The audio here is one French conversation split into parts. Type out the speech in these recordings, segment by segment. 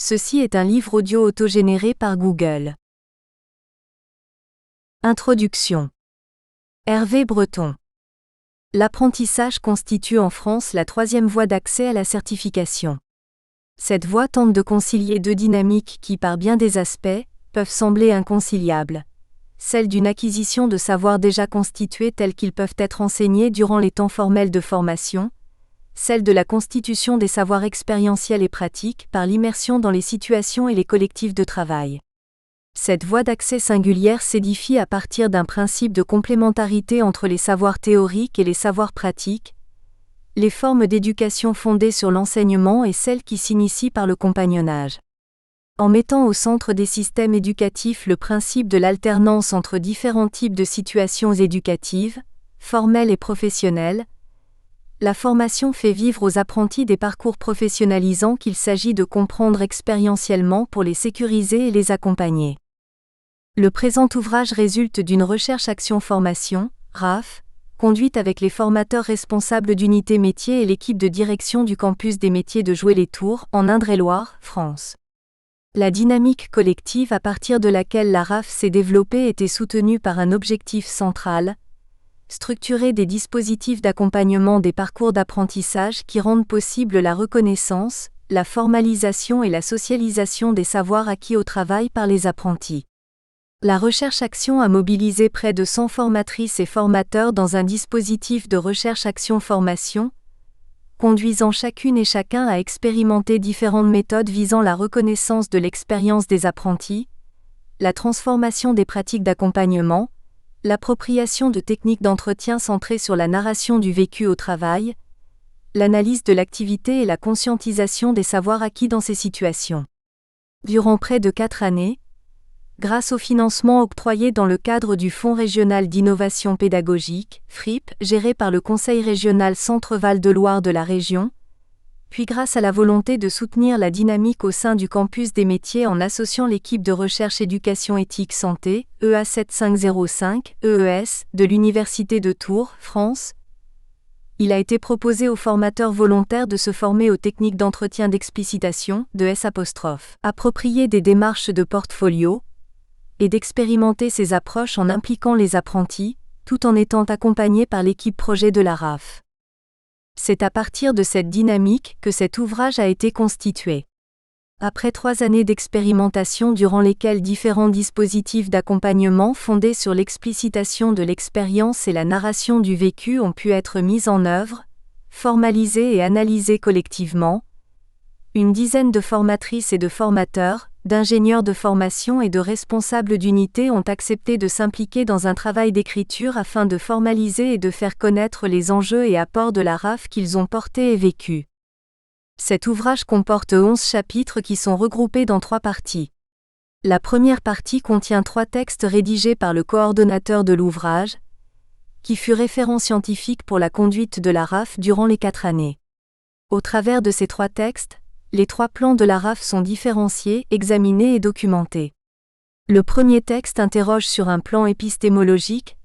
Ceci est un livre audio autogénéré par Google. Introduction. Hervé Breton. L'apprentissage constitue en France la troisième voie d'accès à la certification. Cette voie tente de concilier deux dynamiques qui, par bien des aspects, peuvent sembler inconciliables. Celle d'une acquisition de savoirs déjà constitués tels qu'ils peuvent être enseignés durant les temps formels de formation, celle de la constitution des savoirs expérientiels et pratiques par l'immersion dans les situations et les collectifs de travail. Cette voie d'accès singulière s'édifie à partir d'un principe de complémentarité entre les savoirs théoriques et les savoirs pratiques, les formes d'éducation fondées sur l'enseignement et celles qui s'initient par le compagnonnage. En mettant au centre des systèmes éducatifs le principe de l'alternance entre différents types de situations éducatives, formelles et professionnelles, la formation fait vivre aux apprentis des parcours professionnalisants qu'il s'agit de comprendre expérientiellement pour les sécuriser et les accompagner. Le présent ouvrage résulte d'une recherche-action-formation, RAF, conduite avec les formateurs responsables d'unité métier et l'équipe de direction du campus des métiers de Joué-les-Tours, en Indre-et-Loire, France. La dynamique collective à partir de laquelle la RAF s'est développée était soutenue par un objectif central: structurer des dispositifs d'accompagnement des parcours d'apprentissage qui rendent possible la reconnaissance, la formalisation et la socialisation des savoirs acquis au travail par les apprentis. La recherche-action a mobilisé près de 100 formatrices et formateurs dans un dispositif de recherche-action-formation, conduisant chacune et chacun à expérimenter différentes méthodes visant la reconnaissance de l'expérience des apprentis, la transformation des pratiques d'accompagnement, l'appropriation de techniques d'entretien centrées sur la narration du vécu au travail, l'analyse de l'activité et la conscientisation des savoirs acquis dans ces situations. Durant près de 4 années, grâce au financement octroyé dans le cadre du Fonds régional d'innovation pédagogique, FRIP, géré par le Conseil régional Centre-Val de Loire de la région, puis grâce à la volonté de soutenir la dynamique au sein du campus des métiers en associant l'équipe de recherche éducation éthique santé, EA 7505, EES, de l'Université de Tours, France, il a été proposé aux formateurs volontaires de se former aux techniques d'entretien d'explicitation, de S', appropriées des démarches de portfolio, et d'expérimenter ces approches en impliquant les apprentis, tout en étant accompagnés par l'équipe projet de la RAF. C'est à partir de cette dynamique que cet ouvrage a été constitué. Après 3 années d'expérimentation durant lesquelles différents dispositifs d'accompagnement fondés sur l'explicitation de l'expérience et la narration du vécu ont pu être mis en œuvre, formalisés et analysés collectivement, une dizaine de formatrices et de formateurs, d'ingénieurs de formation et de responsables d'unité ont accepté de s'impliquer dans un travail d'écriture afin de formaliser et de faire connaître les enjeux et apports de la RAF qu'ils ont portés et vécus. Cet ouvrage comporte 11 chapitres qui sont regroupés dans 3 parties. La première partie contient 3 textes rédigés par le coordonnateur de l'ouvrage, qui fut référent scientifique pour la conduite de la RAF durant les 4 années. Au travers de ces 3 textes, les 3 plans de la RAF sont différenciés, examinés et documentés. Le premier texte interroge sur un plan épistémologique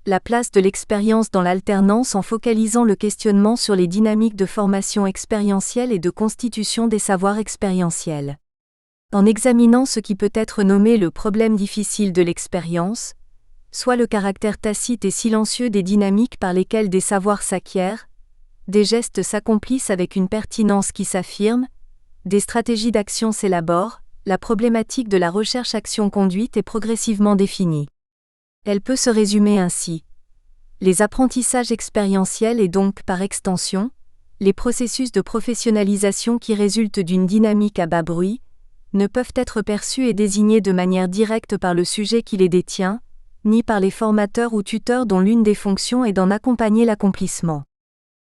la place de l'expérience dans l'alternance en focalisant le questionnement sur les dynamiques de formation expérientielle et de constitution des savoirs expérientiels. En examinant ce qui peut être nommé le problème difficile de l'expérience, soit le caractère tacite et silencieux des dynamiques par lesquelles des savoirs s'acquièrent, des gestes s'accomplissent avec une pertinence qui s'affirme, des stratégies d'action s'élaborent, la problématique de la recherche-action-conduite est progressivement définie. Elle peut se résumer ainsi. Les apprentissages expérientiels et donc, par extension, les processus de professionnalisation qui résultent d'une dynamique à bas bruit, ne peuvent être perçus et désignés de manière directe par le sujet qui les détient, ni par les formateurs ou tuteurs dont l'une des fonctions est d'en accompagner l'accomplissement.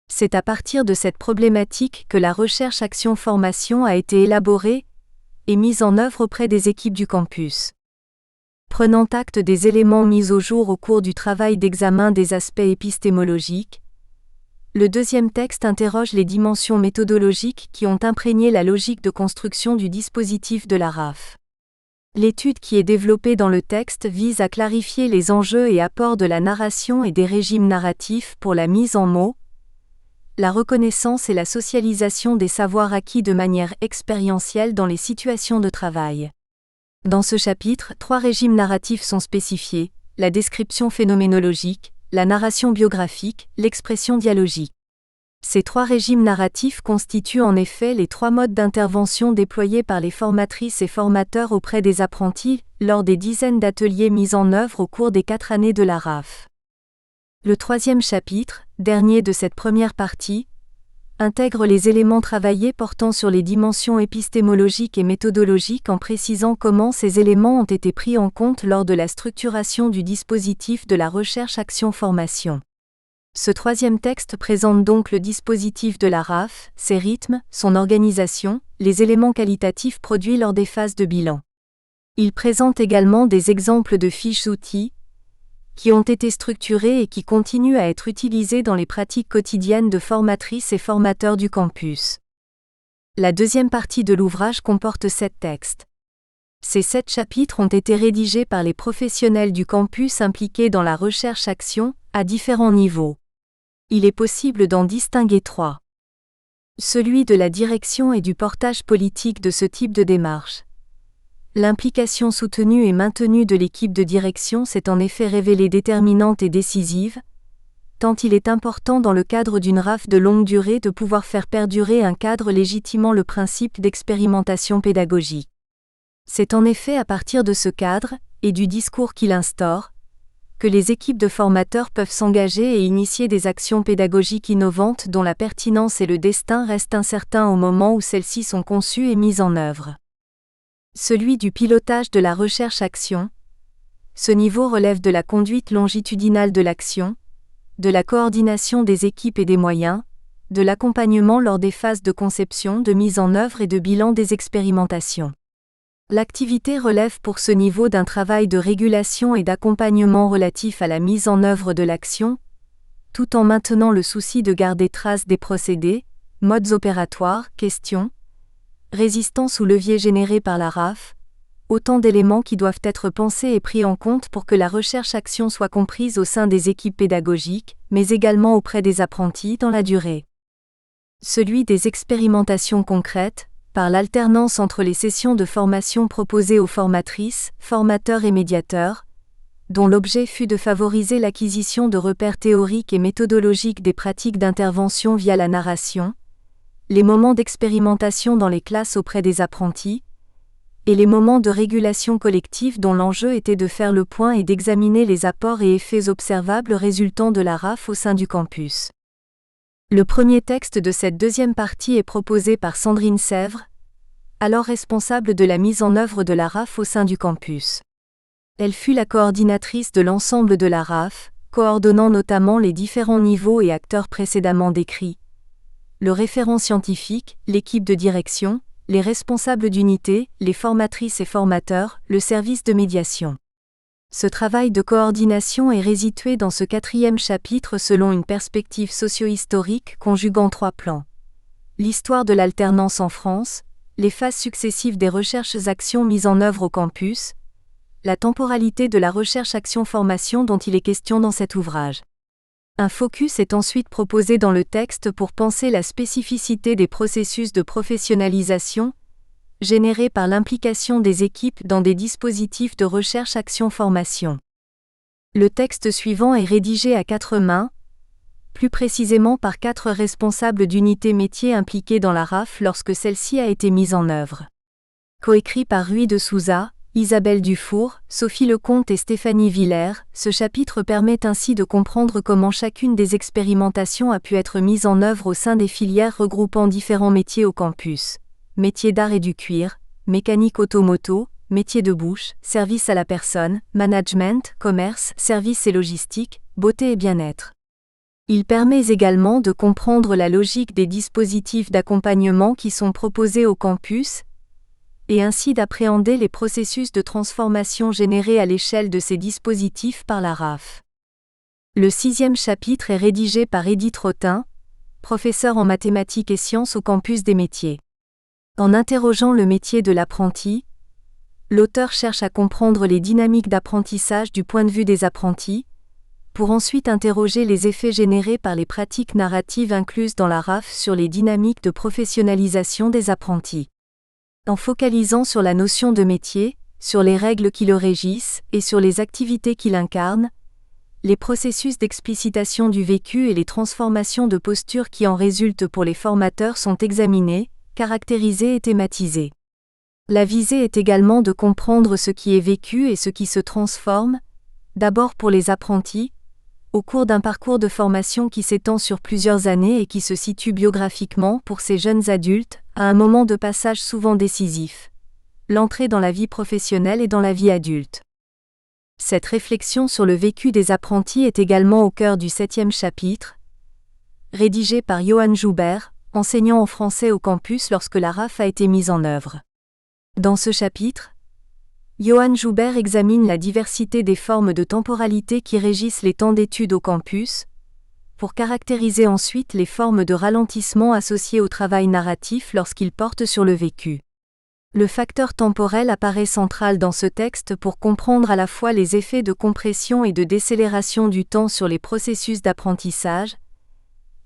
C'est à partir de cette problématique que la recherche-action-formation a été élaborée et mise en œuvre auprès des équipes du campus. Prenant acte des éléments mis au jour au cours du travail d'examen des aspects épistémologiques, le deuxième texte interroge les dimensions méthodologiques qui ont imprégné la logique de construction du dispositif de la RAF. L'étude qui est développée dans le texte vise à clarifier les enjeux et apports de la narration et des régimes narratifs pour la mise en mots, la reconnaissance et la socialisation des savoirs acquis de manière expérientielle dans les situations de travail. Dans ce chapitre, 3 régimes narratifs sont spécifiés: la description phénoménologique, la narration biographique, l'expression dialogique. Ces 3 régimes narratifs constituent en effet les 3 modes d'intervention déployés par les formatrices et formateurs auprès des apprentis lors des dizaines d'ateliers mis en œuvre au cours des 4 années de la RAF. Le 3e chapitre, dernier de cette première partie, intègre les éléments travaillés portant sur les dimensions épistémologiques et méthodologiques en précisant comment ces éléments ont été pris en compte lors de la structuration du dispositif de la recherche-action-formation. Ce 3e texte présente donc le dispositif de la RAF, ses rythmes, son organisation, les éléments qualitatifs produits lors des phases de bilan. Il présente également des exemples de fiches outils, qui ont été structurés et qui continuent à être utilisés dans les pratiques quotidiennes de formatrices et formateurs du campus. La 2e partie de l'ouvrage comporte 7 textes. Ces 7 chapitres ont été rédigés par les professionnels du campus impliqués dans la recherche-action, à différents niveaux. Il est possible d'en distinguer 3. Celui de la direction et du portage politique de ce type de démarche. L'implication soutenue et maintenue de l'équipe de direction s'est en effet révélée déterminante et décisive, tant il est important dans le cadre d'une RAF de longue durée de pouvoir faire perdurer un cadre légitimant le principe d'expérimentation pédagogique. C'est en effet à partir de ce cadre, et du discours qu'il instaure, que les équipes de formateurs peuvent s'engager et initier des actions pédagogiques innovantes dont la pertinence et le destin restent incertains au moment où celles-ci sont conçues et mises en œuvre. Celui du pilotage de la recherche-action. Ce niveau relève de la conduite longitudinale de l'action, de la coordination des équipes et des moyens, de l'accompagnement lors des phases de conception, de mise en œuvre et de bilan des expérimentations. L'activité relève pour ce niveau d'un travail de régulation et d'accompagnement relatif à la mise en œuvre de l'action, tout en maintenant le souci de garder trace des procédés, modes opératoires, questions, résistance ou levier générés par la RAF, autant d'éléments qui doivent être pensés et pris en compte pour que la recherche-action soit comprise au sein des équipes pédagogiques, mais également auprès des apprentis dans la durée. Celui des expérimentations concrètes, par l'alternance entre les sessions de formation proposées aux formatrices, formateurs et médiateurs, dont l'objet fut de favoriser l'acquisition de repères théoriques et méthodologiques des pratiques d'intervention via la narration, les moments d'expérimentation dans les classes auprès des apprentis, et les moments de régulation collective dont l'enjeu était de faire le point et d'examiner les apports et effets observables résultant de la RAF au sein du campus. Le premier texte de cette 2e partie est proposé par Sandrine Sèvres, alors responsable de la mise en œuvre de la RAF au sein du campus. Elle fut la coordinatrice de l'ensemble de la RAF, coordonnant notamment les différents niveaux et acteurs précédemment décrits: le référent scientifique, l'équipe de direction, les responsables d'unité, les formatrices et formateurs, le service de médiation. Ce travail de coordination est résidué dans ce 4e chapitre selon une perspective socio-historique conjuguant 3 plans. L'histoire de l'alternance en France, les phases successives des recherches-actions mises en œuvre au campus, la temporalité de la recherche-action-formation dont il est question dans cet ouvrage. Un focus est ensuite proposé dans le texte pour penser la spécificité des processus de professionnalisation, générés par l'implication des équipes dans des dispositifs de recherche-action-formation. Le texte suivant est rédigé à 4 mains, plus précisément par 4 responsables d'unités métiers impliqués dans la RAF lorsque celle-ci a été mise en œuvre. Coécrit par Rui de Souza, Isabelle Dufour, Sophie Lecomte et Stéphanie Villers, ce chapitre permet ainsi de comprendre comment chacune des expérimentations a pu être mise en œuvre au sein des filières regroupant différents métiers au campus: métiers d'art et du cuir, mécanique automoto, métiers de bouche, service à la personne, management, commerce, services et logistique, beauté et bien-être. Il permet également de comprendre la logique des dispositifs d'accompagnement qui sont proposés au campus, et ainsi d'appréhender les processus de transformation générés à l'échelle de ces dispositifs par la RAF. Le 6e chapitre est rédigé par Edith Rotin, professeure en mathématiques et sciences au campus des métiers. En interrogeant le métier de l'apprenti, l'auteur cherche à comprendre les dynamiques d'apprentissage du point de vue des apprentis, pour ensuite interroger les effets générés par les pratiques narratives incluses dans la RAF sur les dynamiques de professionnalisation des apprentis. En focalisant sur la notion de métier, sur les règles qui le régissent et sur les activités qu'il incarne, les processus d'explicitation du vécu et les transformations de posture qui en résultent pour les formateurs sont examinés, caractérisés et thématisés. La visée est également de comprendre ce qui est vécu et ce qui se transforme, d'abord pour les apprentis, au cours d'un parcours de formation qui s'étend sur plusieurs années et qui se situe biographiquement pour ces jeunes adultes, à un moment de passage souvent décisif, l'entrée dans la vie professionnelle et dans la vie adulte. Cette réflexion sur le vécu des apprentis est également au cœur du 7e chapitre, rédigé par Johann Joubert, enseignant en français au campus lorsque la RAF a été mise en œuvre. Dans ce chapitre, Johann Joubert examine la diversité des formes de temporalité qui régissent les temps d'études au campus, pour caractériser ensuite les formes de ralentissement associées au travail narratif lorsqu'il porte sur le vécu. Le facteur temporel apparaît central dans ce texte pour comprendre à la fois les effets de compression et de décélération du temps sur les processus d'apprentissage,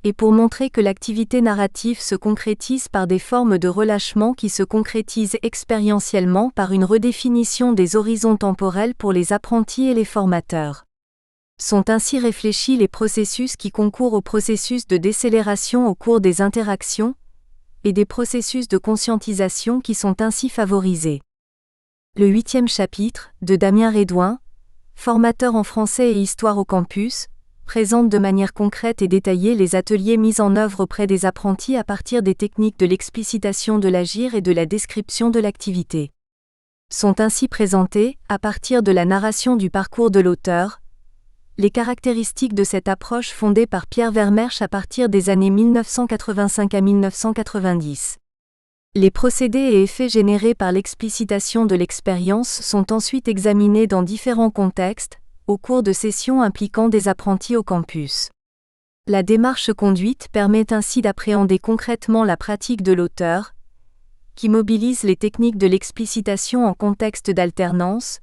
et pour montrer que l'activité narrative se concrétise par des formes de relâchement qui se concrétisent expérientiellement par une redéfinition des horizons temporels pour les apprentis et les formateurs. Sont ainsi réfléchis les processus qui concourent au processus de décélération au cours des interactions, et des processus de conscientisation qui sont ainsi favorisés. Le 8e chapitre, de Damien Redouin, formateur en français et histoire au campus, présente de manière concrète et détaillée les ateliers mis en œuvre auprès des apprentis à partir des techniques de l'explicitation de l'agir et de la description de l'activité. Sont ainsi présentées, à partir de la narration du parcours de l'auteur, les caractéristiques de cette approche fondée par Pierre Vermersch à partir des années 1985 à 1990. Les procédés et effets générés par l'explicitation de l'expérience sont ensuite examinés dans différents contextes, au cours de sessions impliquant des apprentis au campus. La démarche conduite permet ainsi d'appréhender concrètement la pratique de l'auteur, qui mobilise les techniques de l'explicitation en contexte d'alternance,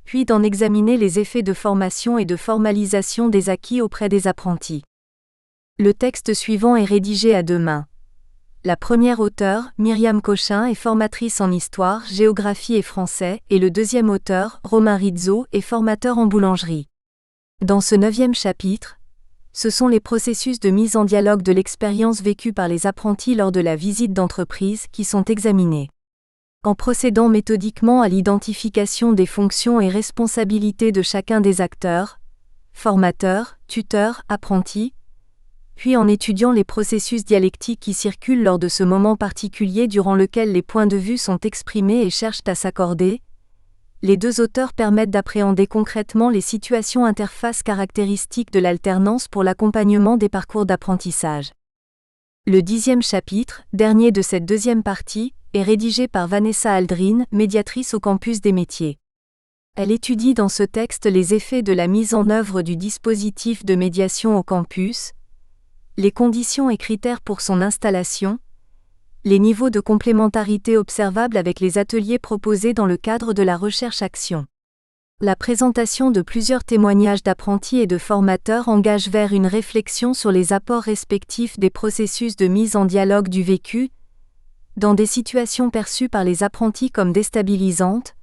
puis d'en examiner les effets de formation et de formalisation des acquis auprès des apprentis. Le texte suivant est rédigé à deux mains. La première auteure, Myriam Cochin, est formatrice en histoire, géographie et français, et le deuxième auteur, Romain Rizzo, est formateur en boulangerie. Dans ce 9e chapitre, ce sont les processus de mise en dialogue de l'expérience vécue par les apprentis lors de la visite d'entreprise qui sont examinés. En procédant méthodiquement à l'identification des fonctions et responsabilités de chacun des acteurs, formateurs, tuteurs, apprentis, puis en étudiant les processus dialectiques qui circulent lors de ce moment particulier durant lequel les points de vue sont exprimés et cherchent à s'accorder, les deux auteurs permettent d'appréhender concrètement les situations interfaces caractéristiques de l'alternance pour l'accompagnement des parcours d'apprentissage. Le 10e chapitre, dernier de cette deuxième partie, est rédigé par Vanessa Aldrin, médiatrice au campus des métiers. Elle étudie dans ce texte les effets de la mise en œuvre du dispositif de médiation au campus, les conditions et critères pour son installation, les niveaux de complémentarité observables avec les ateliers proposés dans le cadre de la recherche-action. La présentation de plusieurs témoignages d'apprentis et de formateurs engage vers une réflexion sur les apports respectifs des processus de mise en dialogue du vécu, dans des situations perçues par les apprentis comme déstabilisantes,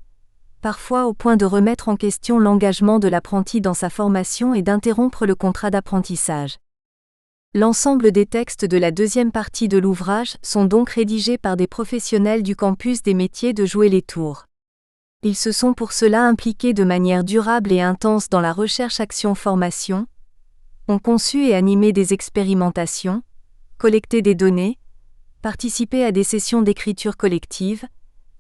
parfois au point de remettre en question l'engagement de l'apprenti dans sa formation et d'interrompre le contrat d'apprentissage. L'ensemble des textes de la deuxième partie de l'ouvrage sont donc rédigés par des professionnels du campus des métiers de Joué-les-Tours. Ils se sont pour cela impliqués de manière durable et intense dans la recherche-action-formation, ont conçu et animé des expérimentations, collecté des données, participé à des sessions d'écriture collective,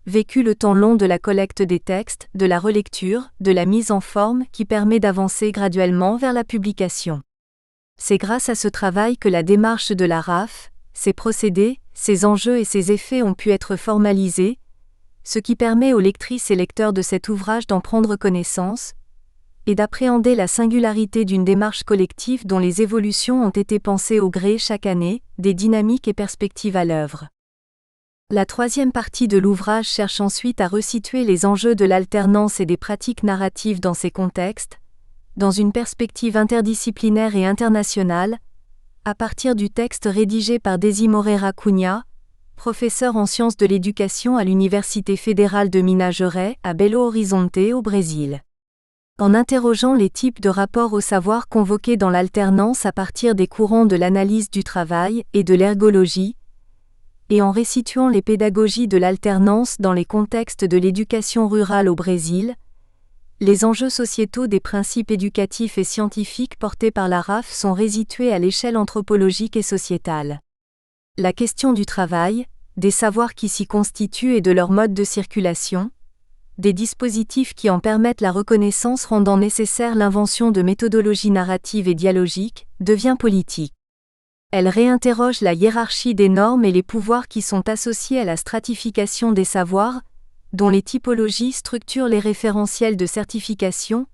vécu le temps long de la collecte des textes, de la relecture, de la mise en forme qui permet d'avancer graduellement vers la publication. C'est grâce à ce travail que la démarche de la RAF, ses procédés, ses enjeux et ses effets ont pu être formalisés, ce qui permet aux lectrices et lecteurs de cet ouvrage d'en prendre connaissance, et d'appréhender la singularité d'une démarche collective dont les évolutions ont été pensées au gré chaque année, des dynamiques et perspectives à l'œuvre. La troisième partie de l'ouvrage cherche ensuite à resituer les enjeux de l'alternance et des pratiques narratives dans ces contextes, dans une perspective interdisciplinaire et internationale, à partir du texte rédigé par Desi Moreira Cunha, professeur en sciences de l'éducation à l'Université fédérale de Minas Gerais, à Belo Horizonte au Brésil. En interrogeant les types de rapports au savoir convoqués dans l'alternance à partir des courants de l'analyse du travail et de l'ergologie, et en resituant les pédagogies de l'alternance dans les contextes de l'éducation rurale au Brésil, les enjeux sociétaux des principes éducatifs et scientifiques portés par la RAF sont resitués à l'échelle anthropologique et sociétale. La question du travail, des savoirs qui s'y constituent et de leur mode de circulation, des dispositifs qui en permettent la reconnaissance rendant nécessaire l'invention de méthodologies narratives et dialogiques, devient politique. Elle réinterroge la hiérarchie des normes et les pouvoirs qui sont associés à la stratification des savoirs, dont les typologies structurent les référentiels de certification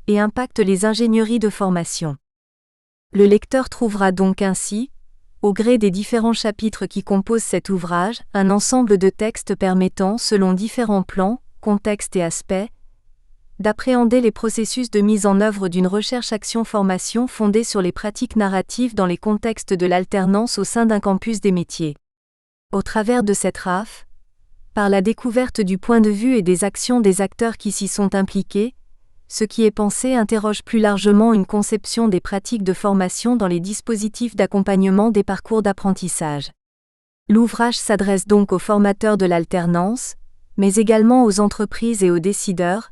et impactent les ingénieries de formation. Le lecteur trouvera donc ainsi, au gré des différents chapitres qui composent cet ouvrage, un ensemble de textes permettant, selon différents plans, contextes et aspects, d'appréhender les processus de mise en œuvre d'une recherche-action-formation fondée sur les pratiques narratives dans les contextes de l'alternance au sein d'un campus des métiers. Au travers de cette RAF, par la découverte du point de vue et des actions des acteurs qui s'y sont impliqués, ce qui est pensé interroge plus largement une conception des pratiques de formation dans les dispositifs d'accompagnement des parcours d'apprentissage. L'ouvrage s'adresse donc aux formateurs de l'alternance, mais également aux entreprises et aux décideurs,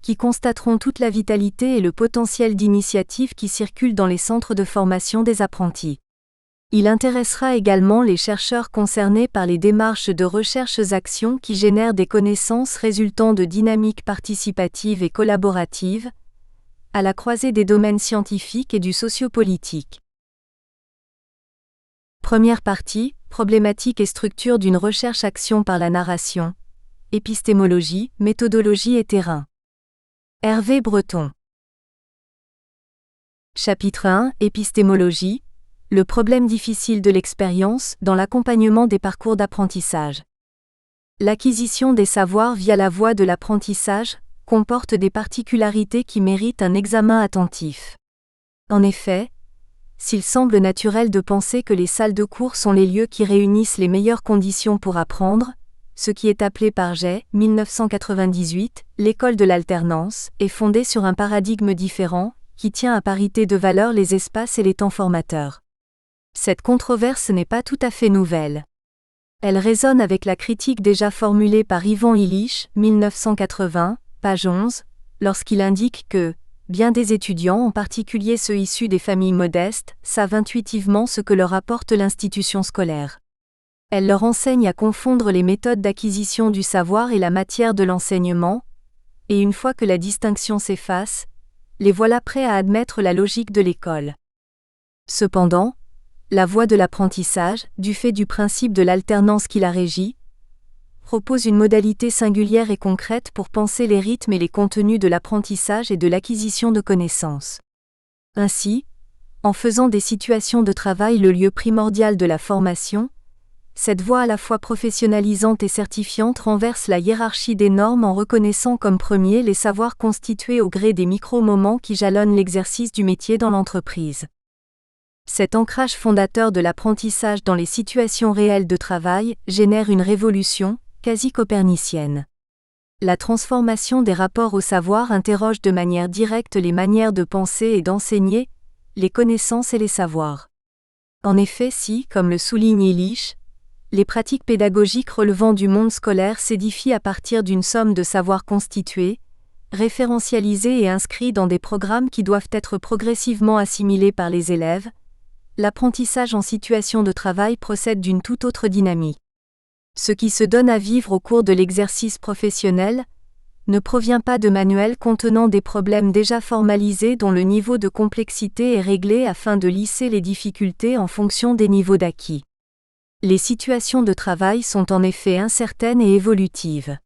qui constateront toute la vitalité et le potentiel d'initiative qui circulent dans les centres de formation des apprentis. Il intéressera également les chercheurs concernés par les démarches de recherche-action qui génèrent des connaissances résultant de dynamiques participatives et collaboratives, à la croisée des domaines scientifiques et du sociopolitique. Première partie, problématique et structure d'une recherche-action par la narration, épistémologie, méthodologie et terrain. Hervé Breton. Chapitre 1, épistémologie. Le problème difficile de l'expérience dans l'accompagnement des parcours d'apprentissage. L'acquisition des savoirs via la voie de l'apprentissage comporte des particularités qui méritent un examen attentif. En effet, s'il semble naturel de penser que les salles de cours sont les lieux qui réunissent les meilleures conditions pour apprendre, ce qui est appelé par Jay, 1998, l'école de l'alternance, est fondé sur un paradigme différent, qui tient à parité de valeur les espaces et les temps formateurs. Cette controverse n'est pas tout à fait nouvelle. Elle résonne avec la critique déjà formulée par Ivan Illich, 1980, page 11, lorsqu'il indique que « bien des étudiants, en particulier ceux issus des familles modestes, savent intuitivement ce que leur apporte l'institution scolaire. Elle leur enseigne à confondre les méthodes d'acquisition du savoir et la matière de l'enseignement, et une fois que la distinction s'efface, les voilà prêts à admettre la logique de l'école. Cependant, la voie de l'apprentissage, du fait du principe de l'alternance qui la régit, propose une modalité singulière et concrète pour penser les rythmes et les contenus de l'apprentissage et de l'acquisition de connaissances. Ainsi, en faisant des situations de travail le lieu primordial de la formation, cette voie à la fois professionnalisante et certifiante renverse la hiérarchie des normes en reconnaissant comme premiers les savoirs constitués au gré des micro-moments qui jalonnent l'exercice du métier dans l'entreprise. Cet ancrage fondateur de l'apprentissage dans les situations réelles de travail génère une révolution, quasi copernicienne. La transformation des rapports au savoir interroge de manière directe les manières de penser et d'enseigner, les connaissances et les savoirs. En effet, si, comme le souligne Illich, les pratiques pédagogiques relevant du monde scolaire s'édifient à partir d'une somme de savoirs constitués, référentialisés et inscrits dans des programmes qui doivent être progressivement assimilés par les élèves, l'apprentissage en situation de travail procède d'une toute autre dynamique. Ce qui se donne à vivre au cours de l'exercice professionnel ne provient pas de manuels contenant des problèmes déjà formalisés dont le niveau de complexité est réglé afin de lisser les difficultés en fonction des niveaux d'acquis. Les situations de travail sont en effet incertaines et évolutives.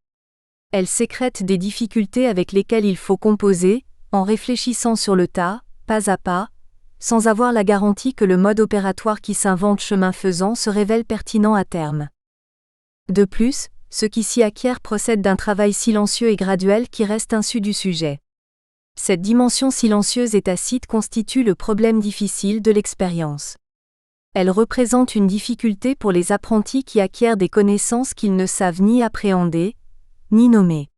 Elles sécrètent des difficultés avec lesquelles il faut composer, en réfléchissant sur le tas, pas à pas, sans avoir la garantie que le mode opératoire qui s'invente chemin faisant se révèle pertinent à terme. De plus, ce qui s'y acquiert procède d'un travail silencieux et graduel qui reste insu du sujet. Cette dimension silencieuse et tacite constitue le problème difficile de l'expérience. Elle représente une difficulté pour les apprentis qui acquièrent des connaissances qu'ils ne savent ni appréhender, ni nommer.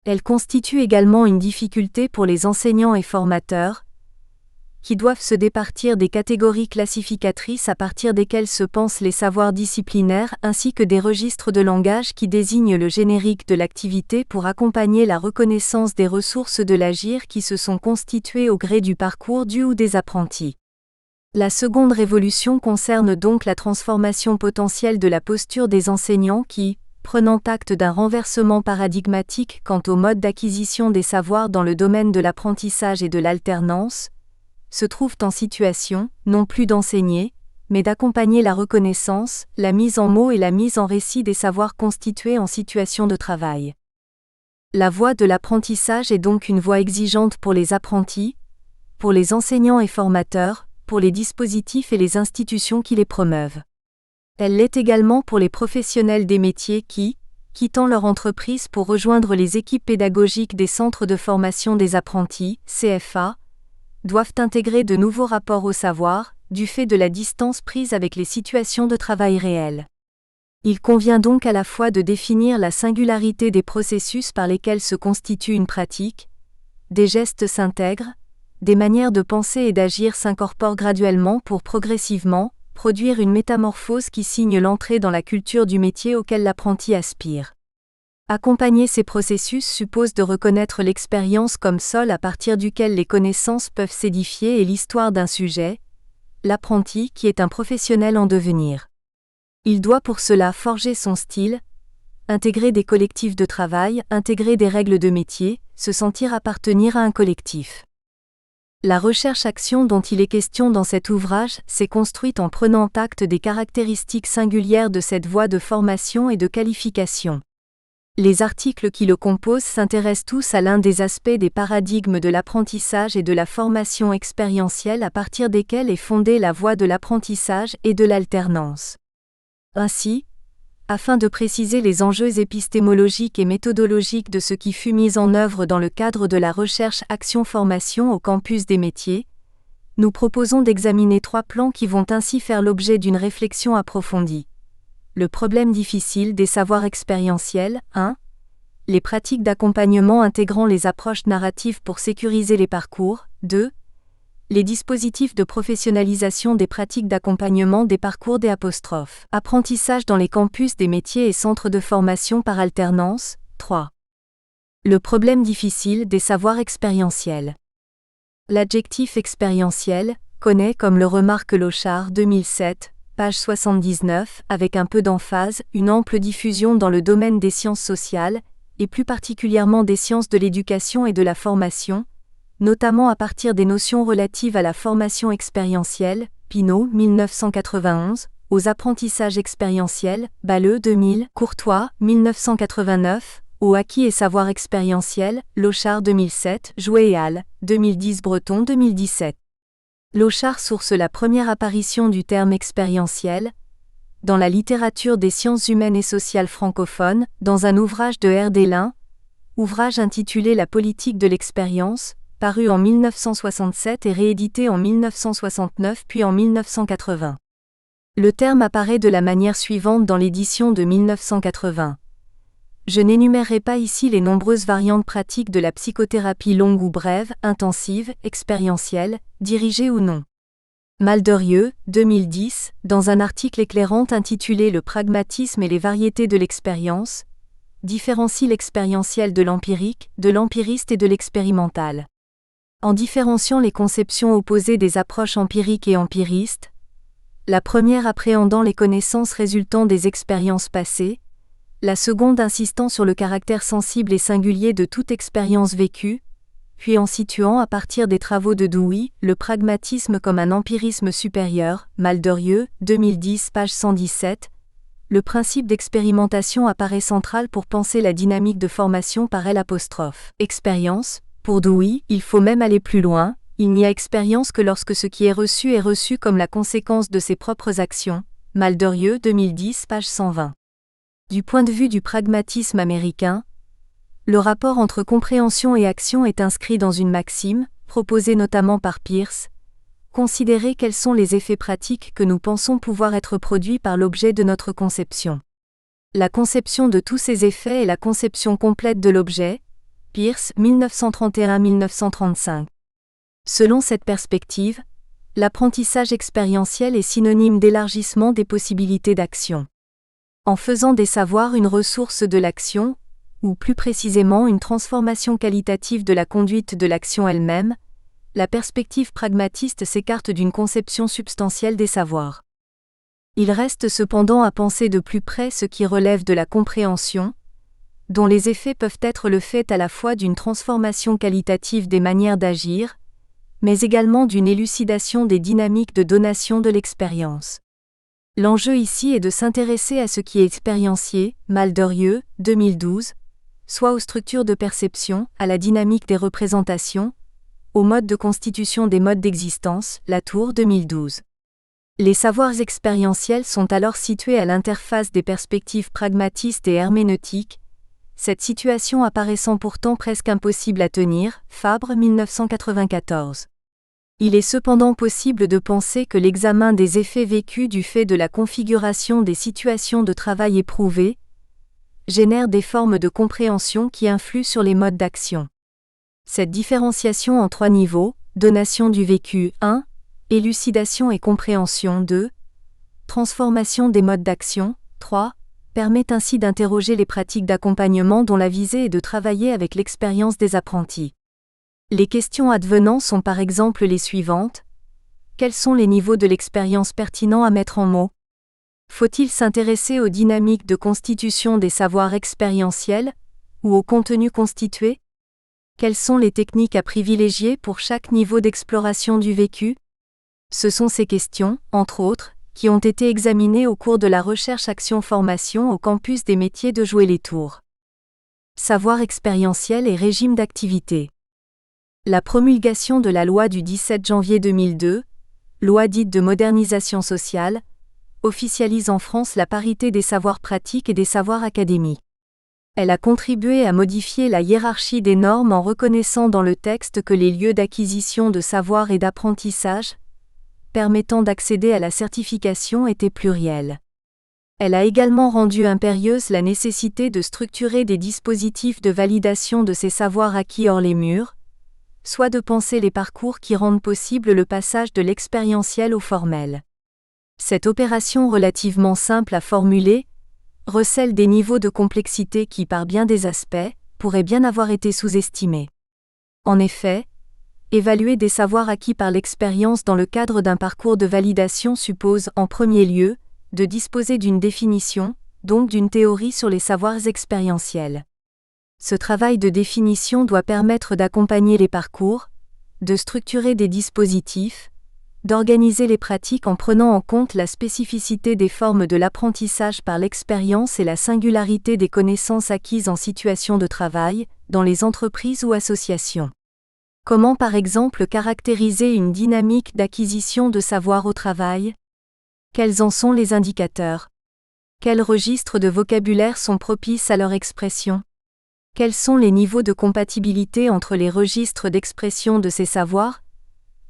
Elle constitue également une difficulté pour les enseignants et formateurs, qui doivent se départir des catégories classificatrices à partir desquelles se pensent les savoirs disciplinaires ainsi que des registres de langage qui désignent le générique de l'activité pour accompagner la reconnaissance des ressources de l'agir qui se sont constituées au gré du parcours du ou des apprentis. La seconde révolution concerne donc la transformation potentielle de la posture des enseignants qui, prenant acte d'un renversement paradigmatique quant au mode d'acquisition des savoirs dans le domaine de l'apprentissage et de l'alternance, se trouvent en situation, non plus d'enseigner, mais d'accompagner la reconnaissance, la mise en mots et la mise en récit des savoirs constitués en situation de travail. La voie de l'apprentissage est donc une voie exigeante pour les apprentis, pour les enseignants et formateurs, pour les dispositifs et les institutions qui les promeuvent. Elle l'est également pour les professionnels des métiers qui, quittant leur entreprise pour rejoindre les équipes pédagogiques des centres de formation des apprentis, CFA, doivent intégrer de nouveaux rapports au savoir, du fait de la distance prise avec les situations de travail réelles. Il convient donc à la fois de définir la singularité des processus par lesquels se constitue une pratique, des gestes s'intègrent, des manières de penser et d'agir s'incorporent graduellement pour progressivement produire une métamorphose qui signe l'entrée dans la culture du métier auquel l'apprenti aspire. Accompagner ces processus suppose de reconnaître l'expérience comme sol à partir duquel les connaissances peuvent s'édifier et l'histoire d'un sujet, l'apprenti qui est un professionnel en devenir. Il doit pour cela forger son style, intégrer des collectifs de travail, intégrer des règles de métier, se sentir appartenir à un collectif. La recherche-action dont il est question dans cet ouvrage s'est construite en prenant acte des caractéristiques singulières de cette voie de formation et de qualification. Les articles qui le composent s'intéressent tous à l'un des aspects des paradigmes de l'apprentissage et de la formation expérientielle à partir desquels est fondée la voie de l'apprentissage et de l'alternance. Ainsi, afin de préciser les enjeux épistémologiques et méthodologiques de ce qui fut mis en œuvre dans le cadre de la recherche action-formation au campus des métiers, nous proposons d'examiner 3 plans qui vont ainsi faire l'objet d'une réflexion approfondie. Le problème difficile des savoirs expérientiels, 1. Les pratiques d'accompagnement intégrant les approches narratives pour sécuriser les parcours, 2. Les dispositifs de professionnalisation des pratiques d'accompagnement des parcours des apostrophes. Apprentissage dans les campus des métiers et centres de formation par alternance, 3. Le problème difficile des savoirs expérientiels. L'adjectif expérientiel connaît, comme le remarque Lochard 2007, page 79, avec un peu d'emphase, une ample diffusion dans le domaine des sciences sociales, et plus particulièrement des sciences de l'éducation et de la formation, notamment à partir des notions relatives à la formation expérientielle, Pinault 1991, aux apprentissages expérientiels, Balleux 2000, Courtois 1989, aux acquis et savoirs expérientiels, Lochard 2007, Jouet et al. 2010 Breton 2017. Lochard source la première apparition du terme expérientiel dans la littérature des sciences humaines et sociales francophones, dans un ouvrage de R. Dellin, ouvrage intitulé La politique de l'expérience, paru en 1967 et réédité en 1969 puis en 1980. Le terme apparaît de la manière suivante dans l'édition de 1980. Je n'énumérerai pas ici les nombreuses variantes pratiques de la psychothérapie longue ou brève, intensive, expérientielle, dirigée ou non. Malderieux, 2010, dans un article éclairant intitulé Le pragmatisme et les variétés de l'expérience, différencie l'expérientiel de l'empirique, de l'empiriste et de l'expérimental. En différenciant les conceptions opposées des approches empiriques et empiristes, la première appréhendant les connaissances résultant des expériences passées, la seconde insistant sur le caractère sensible et singulier de toute expérience vécue, puis en situant à partir des travaux de Dewey, le pragmatisme comme un empirisme supérieur, Malderieux, 2010 page 117, le principe d'expérimentation apparaît central pour penser la dynamique de formation par L'. Expérience, pour Dewey, il faut même aller plus loin, il n'y a expérience que lorsque ce qui est reçu comme la conséquence de ses propres actions, Malderieux, 2010 page 120. Du point de vue du pragmatisme américain, Le rapport entre compréhension et action est inscrit dans une maxime, proposée notamment par Peirce. Considérer quels sont les effets pratiques que nous pensons pouvoir être produits par l'objet de notre conception. La conception de tous ces effets est la conception complète de l'objet. Peirce, 1931-1935. Selon cette perspective, l'apprentissage expérientiel est synonyme d'élargissement des possibilités d'action. En faisant des savoirs une ressource de l'action, ou plus précisément une transformation qualitative de la conduite de l'action elle-même, la perspective pragmatiste s'écarte d'une conception substantielle des savoirs. Il reste cependant à penser de plus près ce qui relève de la compréhension, dont les effets peuvent être le fait à la fois d'une transformation qualitative des manières d'agir, mais également d'une élucidation des dynamiques de donation de l'expérience. L'enjeu ici est de s'intéresser à ce qui est expériencié, Malderieux, 2012, soit aux structures de perception, à la dynamique des représentations, au mode de constitution des modes d'existence, Latour, 2012. Les savoirs expérientiels sont alors situés à l'interface des perspectives pragmatistes et herméneutiques, cette situation apparaissant pourtant presque impossible à tenir, Fabre, 1994. Il est cependant possible de penser que l'examen des effets vécus du fait de la configuration des situations de travail éprouvées génère des formes de compréhension qui influent sur les modes d'action. Cette différenciation en 3 niveaux, donation du vécu 1, élucidation et compréhension 2, transformation des modes d'action 3, permet ainsi d'interroger les pratiques d'accompagnement dont la visée est de travailler avec l'expérience des apprentis. Les questions advenant sont par exemple les suivantes. Quels sont les niveaux de l'expérience pertinents à mettre en mots ? Faut-il s'intéresser aux dynamiques de constitution des savoirs expérientiels, ou au contenu constitué ? Quelles sont les techniques à privilégier pour chaque niveau d'exploration du vécu ? Ce sont ces questions, entre autres, qui ont été examinées au cours de la recherche-action-formation au campus des métiers de Joué-les-Tours. Savoir expérientiel et régime d'activité. La promulgation de la loi du 17 janvier 2002, loi dite de modernisation sociale, officialise en France la parité des savoirs pratiques et des savoirs académiques. Elle a contribué à modifier la hiérarchie des normes en reconnaissant dans le texte que les lieux d'acquisition de savoir et d'apprentissage, permettant d'accéder à la certification étaient pluriels. Elle a également rendu impérieuse la nécessité de structurer des dispositifs de validation de ces savoirs acquis hors les murs, soit de penser les parcours qui rendent possible le passage de l'expérientiel au formel. Cette opération relativement simple à formuler recèle des niveaux de complexité qui, par bien des aspects, pourraient bien avoir été sous-estimés. En effet, évaluer des savoirs acquis par l'expérience dans le cadre d'un parcours de validation suppose, en premier lieu, de disposer d'une définition, donc d'une théorie sur les savoirs expérientiels. Ce travail de définition doit permettre d'accompagner les parcours, de structurer des dispositifs, d'organiser les pratiques en prenant en compte la spécificité des formes de l'apprentissage par l'expérience et la singularité des connaissances acquises en situation de travail, dans les entreprises ou associations. Comment par exemple caractériser une dynamique d'acquisition de savoir au travail ? Quels en sont les indicateurs ? Quels registres de vocabulaire sont propices à leur expression ? Quels sont les niveaux de compatibilité entre les registres d'expression de ces savoirs,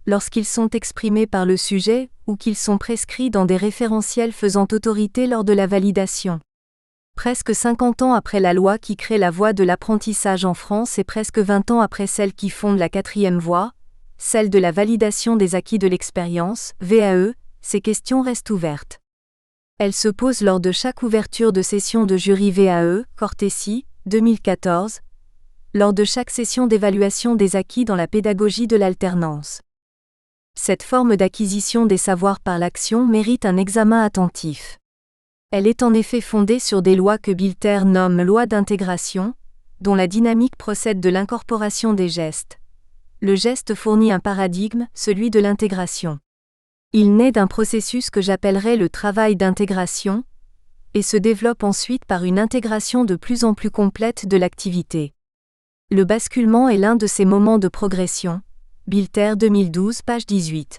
lorsqu'ils sont exprimés par le sujet, ou qu'ils sont prescrits dans des référentiels faisant autorité lors de la validation. Presque 50 ans après la loi qui crée la voie de l'apprentissage en France et presque 20 ans après celle qui fonde la 4e voie, celle de la validation des acquis de l'expérience, VAE, ces questions restent ouvertes. Elles se posent lors de chaque ouverture de session de jury VAE, Cortési, 2014, lors de chaque session d'évaluation des acquis dans la pédagogie de l'alternance. Cette forme d'acquisition des savoirs par l'action mérite un examen attentif. Elle est en effet fondée sur des lois que Bilter nomme lois d'intégration, dont la dynamique procède de l'incorporation des gestes. Le geste fournit un paradigme, celui de l'intégration. Il naît d'un processus que j'appellerais le travail d'intégration, et se développe ensuite par une intégration de plus en plus complète de l'activité. Le basculement est l'un de ces moments de progression. Bilter 2012, page 18.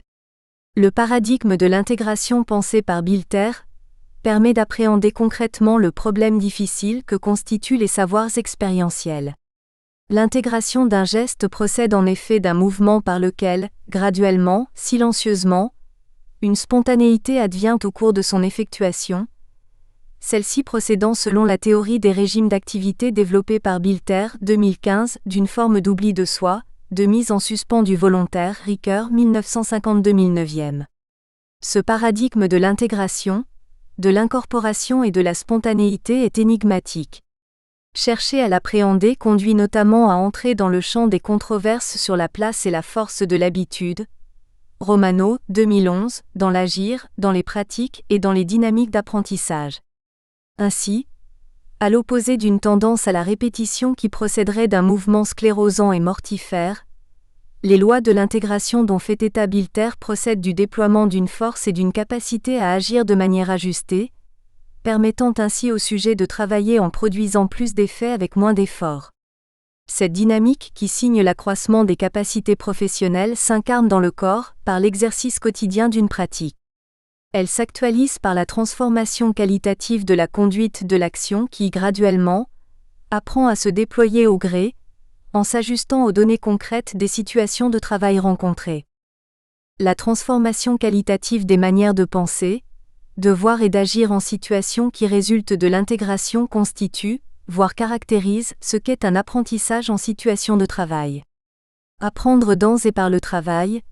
Le paradigme de l'intégration pensé par Bilter permet d'appréhender concrètement le problème difficile que constituent les savoirs expérientiels. L'intégration d'un geste procède en effet d'un mouvement par lequel, graduellement, silencieusement, une spontanéité advient au cours de son effectuation, celle-ci procédant selon la théorie des régimes d'activité développée par Bilter, 2015, d'une forme d'oubli de soi, de mise en suspens du volontaire, Ricoeur, 1952-2009. Ce paradigme de l'intégration, de l'incorporation et de la spontanéité est énigmatique. Chercher à l'appréhender conduit notamment à entrer dans le champ des controverses sur la place et la force de l'habitude. Romano, 2011, dans l'agir, dans les pratiques et dans les dynamiques d'apprentissage. Ainsi, à l'opposé d'une tendance à la répétition qui procéderait d'un mouvement sclérosant et mortifère, les lois de l'intégration dont fait état Bilter procèdent du déploiement d'une force et d'une capacité à agir de manière ajustée, permettant ainsi au sujet de travailler en produisant plus d'effets avec moins d'efforts. Cette dynamique qui signe l'accroissement des capacités professionnelles s'incarne dans le corps, par l'exercice quotidien d'une pratique. Elle s'actualise par la transformation qualitative de la conduite de l'action qui, graduellement, apprend à se déployer au gré, en s'ajustant aux données concrètes des situations de travail rencontrées. La transformation qualitative des manières de penser, de voir et d'agir en situation qui résulte de l'intégration constitue, voire caractérise, ce qu'est un apprentissage en situation de travail. Apprendre dans et par le travail,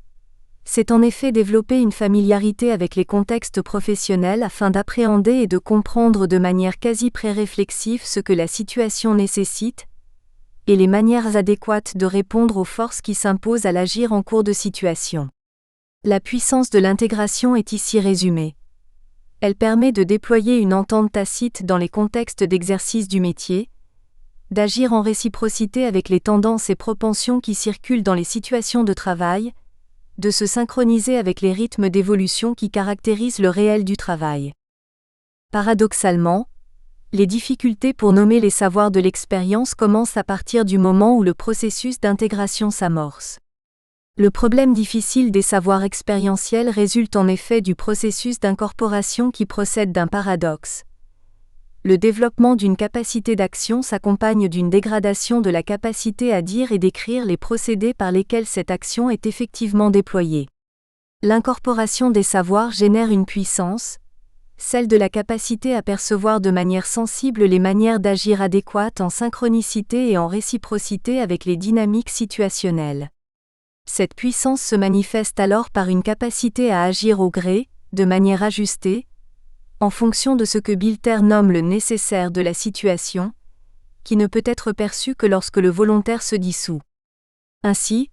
c'est en effet développer une familiarité avec les contextes professionnels afin d'appréhender et de comprendre de manière quasi pré-réflexive ce que la situation nécessite, et les manières adéquates de répondre aux forces qui s'imposent à l'agir en cours de situation. La puissance de l'intégration est ici résumée. Elle permet de déployer une entente tacite dans les contextes d'exercice du métier, d'agir en réciprocité avec les tendances et propensions qui circulent dans les situations de travail, de se synchroniser avec les rythmes d'évolution qui caractérisent le réel du travail. Paradoxalement, les difficultés pour nommer les savoirs de l'expérience commencent à partir du moment où le processus d'intégration s'amorce. Le problème difficile des savoirs expérientiels résulte en effet du processus d'incorporation qui procède d'un paradoxe. Le développement d'une capacité d'action s'accompagne d'une dégradation de la capacité à dire et décrire les procédés par lesquels cette action est effectivement déployée. L'incorporation des savoirs génère une puissance, celle de la capacité à percevoir de manière sensible les manières d'agir adéquates en synchronicité et en réciprocité avec les dynamiques situationnelles. Cette puissance se manifeste alors par une capacité à agir au gré, de manière ajustée, en fonction de ce que Bilter nomme le nécessaire de la situation, qui ne peut être perçu que lorsque le volontaire se dissout. Ainsi,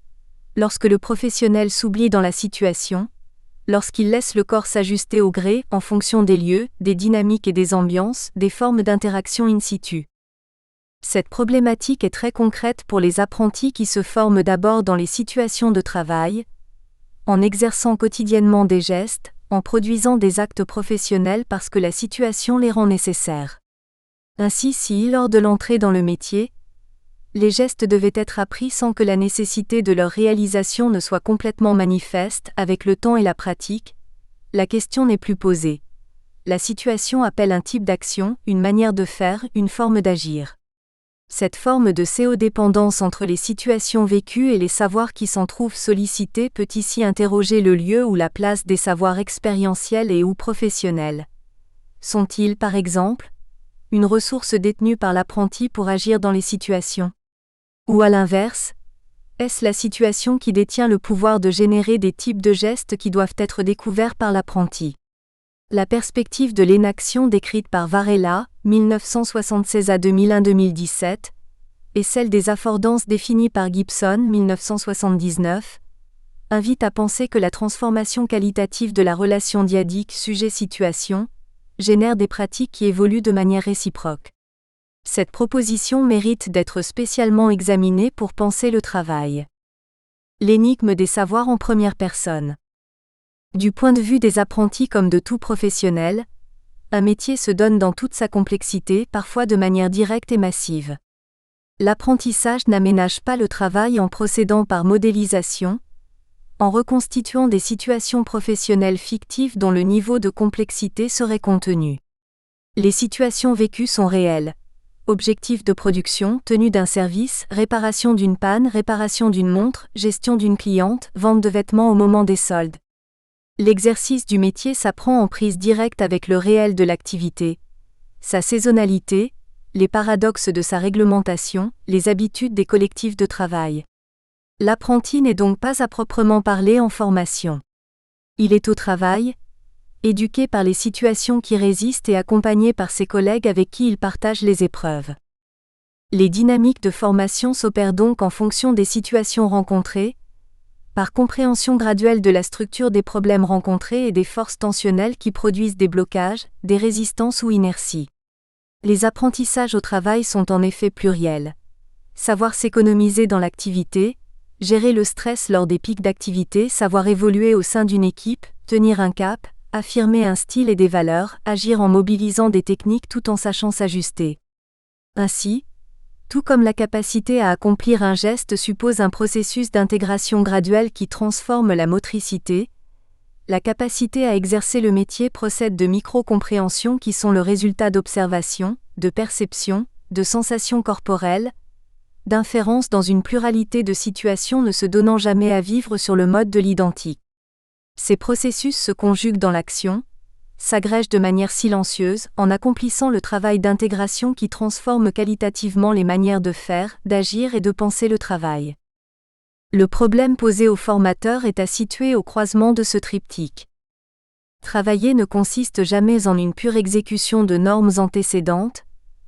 lorsque le professionnel s'oublie dans la situation, lorsqu'il laisse le corps s'ajuster au gré en fonction des lieux, des dynamiques et des ambiances, des formes d'interaction in situ. Cette problématique est très concrète pour les apprentis qui se forment d'abord dans les situations de travail, en exerçant quotidiennement des gestes, en produisant des actes professionnels parce que la situation les rend nécessaires. Ainsi, si, lors de l'entrée dans le métier, les gestes devaient être appris sans que la nécessité de leur réalisation ne soit complètement manifeste avec le temps et la pratique, la question n'est plus posée. La situation appelle un type d'action, une manière de faire, une forme d'agir. Cette forme de CO-dépendance entre les situations vécues et les savoirs qui s'en trouvent sollicités peut ici interroger le lieu ou la place des savoirs expérientiels et ou professionnels. Sont-ils, par exemple, une ressource détenue par l'apprenti pour agir dans les situations? Ou à l'inverse, est-ce la situation qui détient le pouvoir de générer des types de gestes qui doivent être découverts par l'apprenti? La perspective de l'énaction décrite par Varela, 1976 à 2001-2017, et celle des affordances définies par Gibson, 1979, invite à penser que la transformation qualitative de la relation dyadique sujet-situation génère des pratiques qui évoluent de manière réciproque. Cette proposition mérite d'être spécialement examinée pour penser le travail. L'énigme des savoirs en première personne. Du point de vue des apprentis comme de tout professionnel, un métier se donne dans toute sa complexité, parfois de manière directe et massive. L'apprentissage n'aménage pas le travail en procédant par modélisation, en reconstituant des situations professionnelles fictives dont le niveau de complexité serait contenu. Les situations vécues sont réelles, objectifs de production, tenue d'un service, réparation d'une panne, réparation d'une montre, gestion d'une cliente, vente de vêtements au moment des soldes. L'exercice du métier s'apprend en prise directe avec le réel de l'activité, sa saisonnalité, les paradoxes de sa réglementation, les habitudes des collectifs de travail. L'apprenti n'est donc pas à proprement parler en formation. Il est au travail, éduqué par les situations qui résistent et accompagné par ses collègues avec qui il partage les épreuves. Les dynamiques de formation s'opèrent donc en fonction des situations rencontrées, par compréhension graduelle de la structure des problèmes rencontrés et des forces tensionnelles qui produisent des blocages, des résistances ou inerties. Les apprentissages au travail sont en effet pluriels. Savoir s'économiser dans l'activité, gérer le stress lors des pics d'activité, savoir évoluer au sein d'une équipe, tenir un cap, affirmer un style et des valeurs, agir en mobilisant des techniques tout en sachant s'ajuster. Ainsi, tout comme la capacité à accomplir un geste suppose un processus d'intégration graduelle qui transforme la motricité, la capacité à exercer le métier procède de micro-compréhensions qui sont le résultat d'observation, de perception, de sensations corporelles, d'inférences dans une pluralité de situations ne se donnant jamais à vivre sur le mode de l'identique. Ces processus se conjuguent dans l'action, s'agrègent de manière silencieuse, en accomplissant le travail d'intégration qui transforme qualitativement les manières de faire, d'agir et de penser le travail. Le problème posé au formateur est à situer au croisement de ce triptyque. Travailler ne consiste jamais en une pure exécution de normes antécédentes,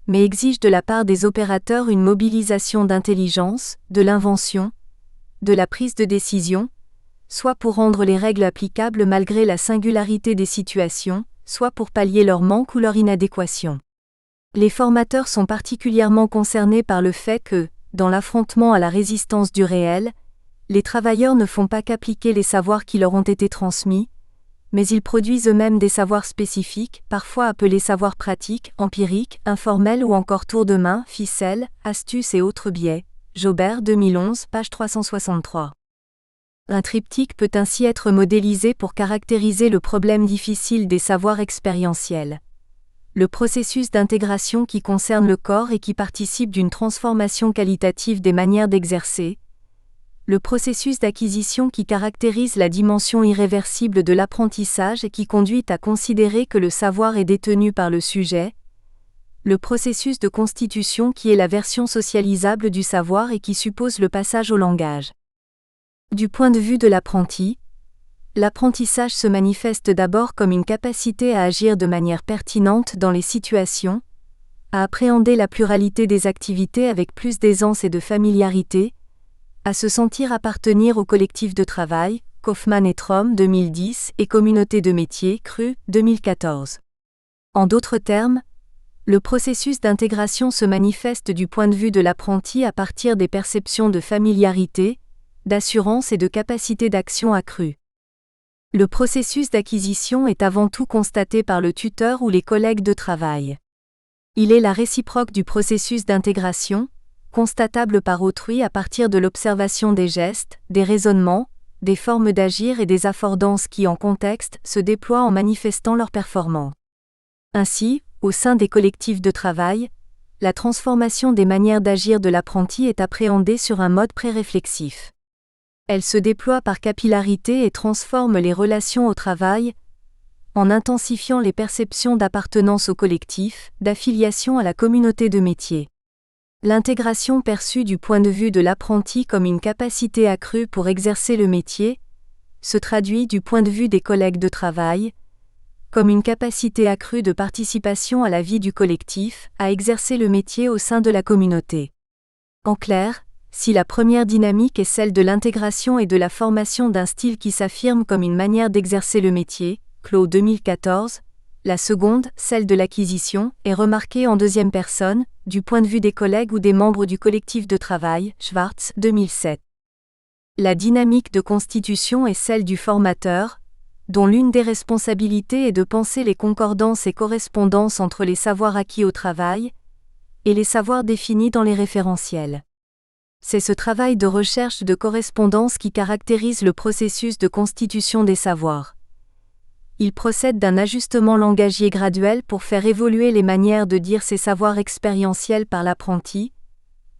mais exige de la part des opérateurs une mobilisation d'intelligence, de l'invention, de la prise de décision, soit pour rendre les règles applicables malgré la singularité des situations, soit pour pallier leur manque ou leur inadéquation. Les formateurs sont particulièrement concernés par le fait que, dans l'affrontement à la résistance du réel, les travailleurs ne font pas qu'appliquer les savoirs qui leur ont été transmis, mais ils produisent eux-mêmes des savoirs spécifiques, parfois appelés savoirs pratiques, empiriques, informels ou encore tour de main, ficelles, astuces et autres biais. Jaubert 2011, page 363. Un triptyque peut ainsi être modélisé pour caractériser le problème difficile des savoirs expérientiels. Le processus d'intégration qui concerne le corps et qui participe d'une transformation qualitative des manières d'exercer. Le processus d'acquisition qui caractérise la dimension irréversible de l'apprentissage et qui conduit à considérer que le savoir est détenu par le sujet. Le processus de constitution qui est la version socialisable du savoir et qui suppose le passage au langage. Du point de vue de l'apprenti, l'apprentissage se manifeste d'abord comme une capacité à agir de manière pertinente dans les situations, à appréhender la pluralité des activités avec plus d'aisance et de familiarité, à se sentir appartenir au collectif de travail, Kaufmann et Trom 2010 et Communauté de métier, Cru 2014. En d'autres termes, le processus d'intégration se manifeste du point de vue de l'apprenti à partir des perceptions de familiarité, d'assurance et de capacité d'action accrue. Le processus d'acquisition est avant tout constaté par le tuteur ou les collègues de travail. Il est la réciproque du processus d'intégration, constatable par autrui à partir de l'observation des gestes, des raisonnements, des formes d'agir et des affordances qui en contexte se déploient en manifestant leur performance. Ainsi, au sein des collectifs de travail, la transformation des manières d'agir de l'apprenti est appréhendée sur un mode pré-réflexif. Elle se déploie par capillarité et transforme les relations au travail, en intensifiant les perceptions d'appartenance au collectif, d'affiliation à la communauté de métier. L'intégration perçue du point de vue de l'apprenti comme une capacité accrue pour exercer le métier, se traduit du point de vue des collègues de travail, comme une capacité accrue de participation à la vie du collectif, à exercer le métier au sein de la communauté. En clair, si la première dynamique est celle de l'intégration et de la formation d'un style qui s'affirme comme une manière d'exercer le métier, Clos 2014, la seconde, celle de l'acquisition, est remarquée en deuxième personne, du point de vue des collègues ou des membres du collectif de travail, Schwartz 2007. La dynamique de constitution est celle du formateur, dont l'une des responsabilités est de penser les concordances et correspondances entre les savoirs acquis au travail et les savoirs définis dans les référentiels. C'est ce travail de recherche de correspondance qui caractérise le processus de constitution des savoirs. Il procède d'un ajustement langagier graduel pour faire évoluer les manières de dire ces savoirs expérientiels par l'apprenti,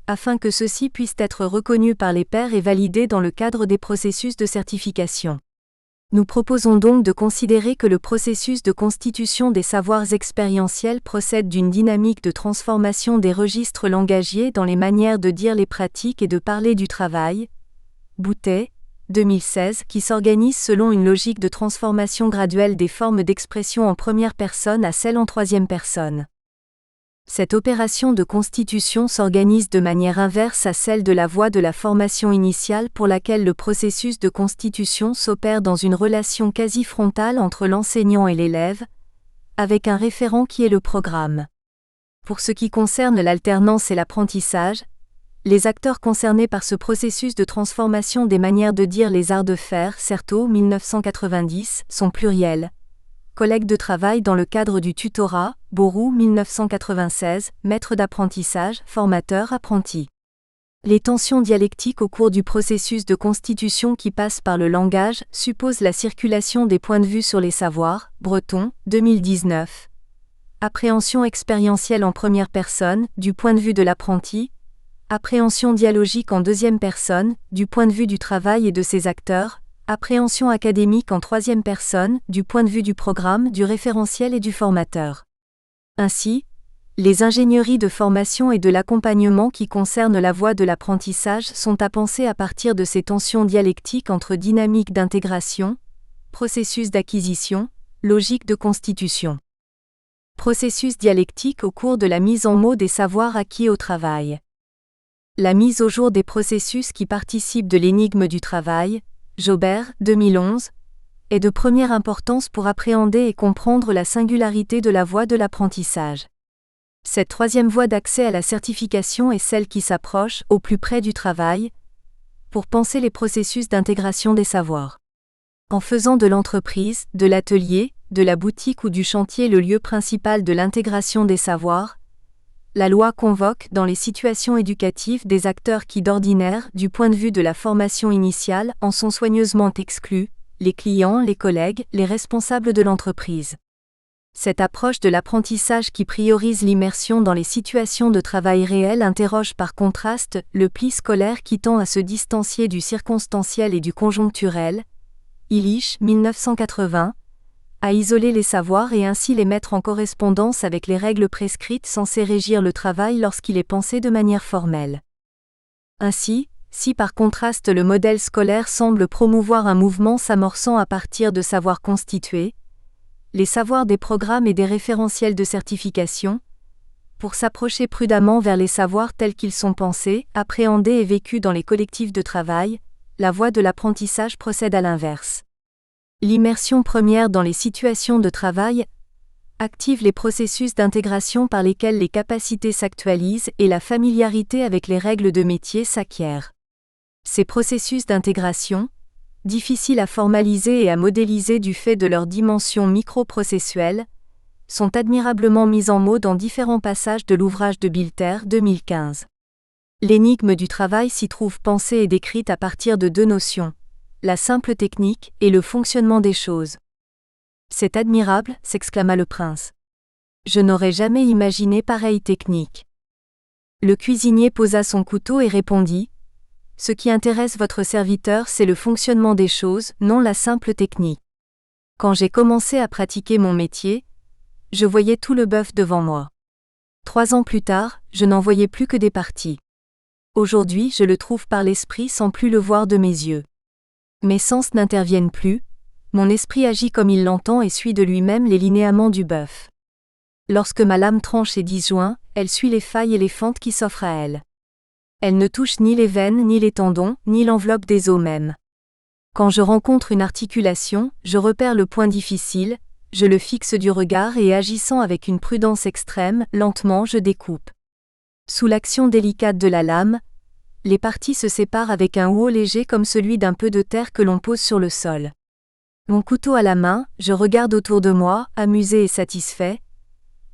afin que ceux-ci puissent être reconnus par les pairs et validés dans le cadre des processus de certification. Nous proposons donc de considérer que le processus de constitution des savoirs expérientiels procède d'une dynamique de transformation des registres langagiers dans les manières de dire les pratiques et de parler du travail. Boutet, 2016, qui s'organise selon une logique de transformation graduelle des formes d'expression en première personne à celle en troisième personne. Cette opération de constitution s'organise de manière inverse à celle de la voie de la formation initiale pour laquelle le processus de constitution s'opère dans une relation quasi frontale entre l'enseignant et l'élève, avec un référent qui est le programme. Pour ce qui concerne l'alternance et l'apprentissage, les acteurs concernés par ce processus de transformation des manières de dire les arts de faire, Certeau, 1990, sont pluriels. Collègues de travail dans le cadre du tutorat, Boroux, 1996, maître d'apprentissage, formateur, apprenti. Les tensions dialectiques au cours du processus de constitution qui passe par le langage supposent la circulation des points de vue sur les savoirs, Breton, 2019. Appréhension expérientielle en première personne, du point de vue de l'apprenti. Appréhension dialogique en deuxième personne, du point de vue du travail et de ses acteurs. Appréhension académique en troisième personne, du point de vue du programme, du référentiel et du formateur. Ainsi, les ingénieries de formation et de l'accompagnement qui concernent la voie de l'apprentissage sont à penser à partir de ces tensions dialectiques entre dynamique d'intégration, processus d'acquisition, logique de constitution. Processus dialectique au cours de la mise en mots des savoirs acquis au travail. La mise au jour des processus qui participent de l'énigme du travail, Jobert, 2011, est de première importance pour appréhender et comprendre la singularité de la voie de l'apprentissage. Cette troisième voie d'accès à la certification est celle qui s'approche, au plus près du travail, pour penser les processus d'intégration des savoirs. En faisant de l'entreprise, de l'atelier, de la boutique ou du chantier le lieu principal de l'intégration des savoirs, la loi convoque dans les situations éducatives des acteurs qui d'ordinaire, du point de vue de la formation initiale, en sont soigneusement exclus, les clients, les collègues, les responsables de l'entreprise. Cette approche de l'apprentissage qui priorise l'immersion dans les situations de travail réel interroge par contraste le pli scolaire qui tend à se distancier du circonstanciel et du conjoncturel. Illich, 1980, à isoler les savoirs et ainsi les mettre en correspondance avec les règles prescrites censées régir le travail lorsqu'il est pensé de manière formelle. Ainsi, si par contraste le modèle scolaire semble promouvoir un mouvement s'amorçant à partir de savoirs constitués, les savoirs des programmes et des référentiels de certification, pour s'approcher prudemment vers les savoirs tels qu'ils sont pensés, appréhendés et vécus dans les collectifs de travail, la voie de l'apprentissage procède à l'inverse. L'immersion première dans les situations de travail active les processus d'intégration par lesquels les capacités s'actualisent et la familiarité avec les règles de métier s'acquiert. Ces processus d'intégration, difficiles à formaliser et à modéliser du fait de leur dimension microprocessuelle, sont admirablement mis en mots dans différents passages de l'ouvrage de Bilter, 2015. L'énigme du travail s'y trouve pensée et décrite à partir de deux notions, la simple technique et le fonctionnement des choses. « C'est admirable », s'exclama le prince. « Je n'aurais jamais imaginé pareille technique. » Le cuisinier posa son couteau et répondit : « Ce qui intéresse votre serviteur, c'est le fonctionnement des choses, non la simple technique. Quand j'ai commencé à pratiquer mon métier, je voyais tout le bœuf devant moi. 3 ans plus tard, je n'en voyais plus que des parties. Aujourd'hui, je le trouve par l'esprit sans plus le voir de mes yeux. Mes sens n'interviennent plus, mon esprit agit comme il l'entend et suit de lui-même les linéaments du bœuf. Lorsque ma lame tranche et disjoint, elle suit les failles et les fentes qui s'offrent à elle. Elle ne touche ni les veines ni les tendons, ni l'enveloppe des os même. Quand je rencontre une articulation, je repère le point difficile, je le fixe du regard et agissant avec une prudence extrême, lentement je découpe. Sous l'action délicate de la lame, les parties se séparent avec un houx léger comme celui d'un peu de terre que l'on pose sur le sol. Mon couteau à la main, je regarde autour de moi, amusé et satisfait,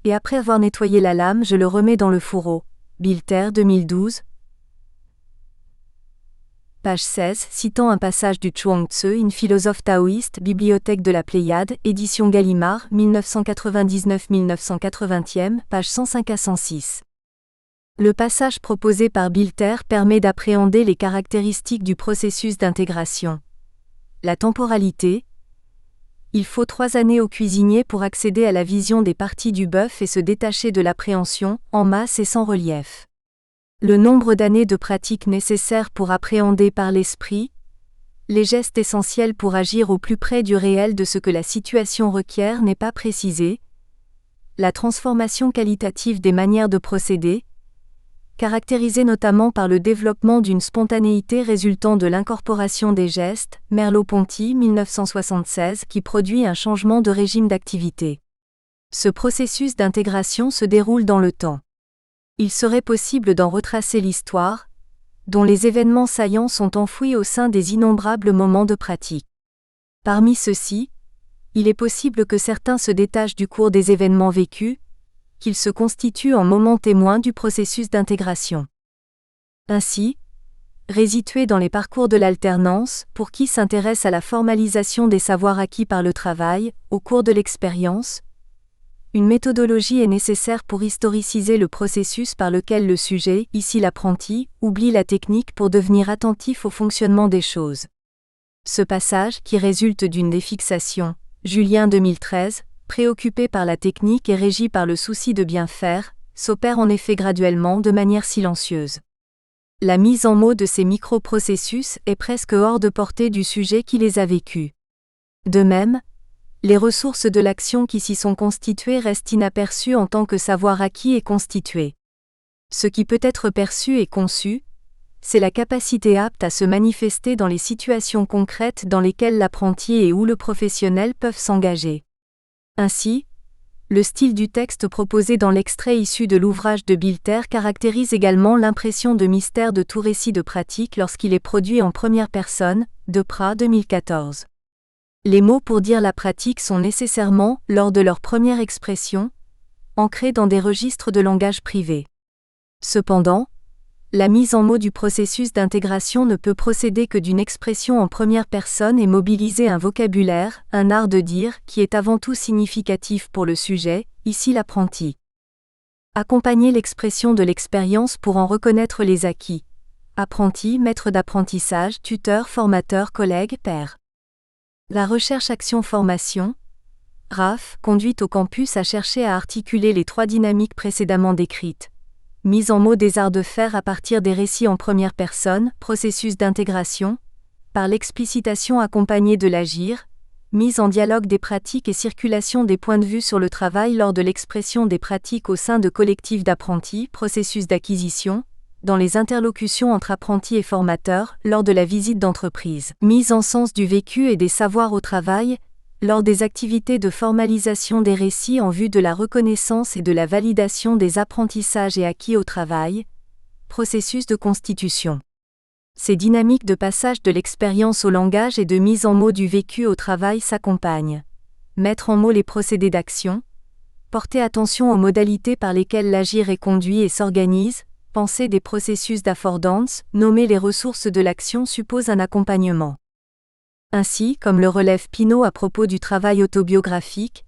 et après avoir nettoyé la lame, je le remets dans le fourreau. Bilter, 2012. page 16, citant un passage du Chuang-Tzu, une philosophe taoïste, Bibliothèque de la Pléiade, édition Gallimard, 1999-1980, page 105 à 106. Le passage proposé par Bilter permet d'appréhender les caractéristiques du processus d'intégration. La temporalité. Il faut 3 années au cuisinier pour accéder à la vision des parties du bœuf et se détacher de l'appréhension, en masse et sans relief. Le nombre d'années de pratique nécessaires pour appréhender par l'esprit, les gestes essentiels pour agir au plus près du réel de ce que la situation requiert n'est pas précisé. La transformation qualitative des manières de procéder, caractérisée notamment par le développement d'une spontanéité résultant de l'incorporation des gestes, Merleau-Ponty, 1976, qui produit un changement de régime d'activité. Ce processus d'intégration se déroule dans le temps. Il serait possible d'en retracer l'histoire, dont les événements saillants sont enfouis au sein des innombrables moments de pratique. Parmi ceux-ci, il est possible que certains se détachent du cours des événements vécus, qu'ils se constituent en moments témoins du processus d'intégration. Ainsi, résidués dans les parcours de l'alternance, pour qui s'intéresse à la formalisation des savoirs acquis par le travail, au cours de l'expérience, une méthodologie est nécessaire pour historiciser le processus par lequel le sujet, ici l'apprenti, oublie la technique pour devenir attentif au fonctionnement des choses. Ce passage, qui résulte d'une défixation, Julien 2013, préoccupé par la technique et régi par le souci de bien faire, s'opère en effet graduellement de manière silencieuse. La mise en mots de ces micro-processus est presque hors de portée du sujet qui les a vécus. De même, les ressources de l'action qui s'y sont constituées restent inaperçues en tant que savoir acquis et constitué. Ce qui peut être perçu et conçu, c'est la capacité apte à se manifester dans les situations concrètes dans lesquelles l'apprenti et ou le professionnel peuvent s'engager. Ainsi, le style du texte proposé dans l'extrait issu de l'ouvrage de Bilter caractérise également l'impression de mystère de tout récit de pratique lorsqu'il est produit en première personne, de Prat 2014. Les mots pour dire la pratique sont nécessairement, lors de leur première expression, ancrés dans des registres de langage privé. Cependant, la mise en mots du processus d'intégration ne peut procéder que d'une expression en première personne et mobiliser un vocabulaire, un art de dire, qui est avant tout significatif pour le sujet, ici l'apprenti. Accompagner l'expression de l'expérience pour en reconnaître les acquis. Apprenti, maître d'apprentissage, tuteur, formateur, collègue, père. La recherche-action-formation, RAF, conduit au campus à chercher à articuler les 3 dynamiques précédemment décrites. Mise en mots des arts de faire à partir des récits en première personne, processus d'intégration, par l'explicitation accompagnée de l'agir, mise en dialogue des pratiques et circulation des points de vue sur le travail lors de l'expression des pratiques au sein de collectifs d'apprentis, processus d'acquisition, dans les interlocutions entre apprentis et formateurs, lors de la visite d'entreprise, mise en sens du vécu et des savoirs au travail, lors des activités de formalisation des récits en vue de la reconnaissance et de la validation des apprentissages et acquis au travail, processus de constitution. Ces dynamiques de passage de l'expérience au langage et de mise en mots du vécu au travail s'accompagnent. Mettre en mots les procédés d'action, porter attention aux modalités par lesquelles l'agir est conduit et s'organise, penser des processus d'affordance, nommer les ressources de l'action suppose un accompagnement. Ainsi, comme le relève Pinault à propos du travail autobiographique,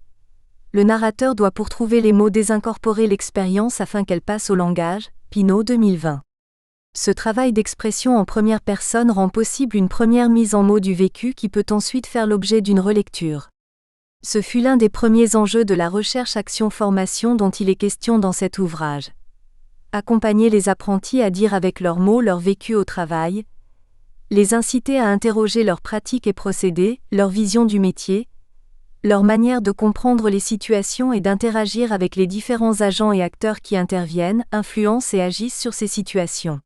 le narrateur doit pour trouver les mots désincorporer l'expérience afin qu'elle passe au langage, Pinault 2020. Ce travail d'expression en première personne rend possible une première mise en mots du vécu qui peut ensuite faire l'objet d'une relecture. Ce fut l'un des premiers enjeux de la recherche-action-formation dont il est question dans cet ouvrage. Accompagner les apprentis à dire avec leurs mots leur vécu au travail, les inciter à interroger leurs pratiques et procédés, leur vision du métier, leur manière de comprendre les situations et d'interagir avec les différents agents et acteurs qui interviennent, influencent et agissent sur ces situations.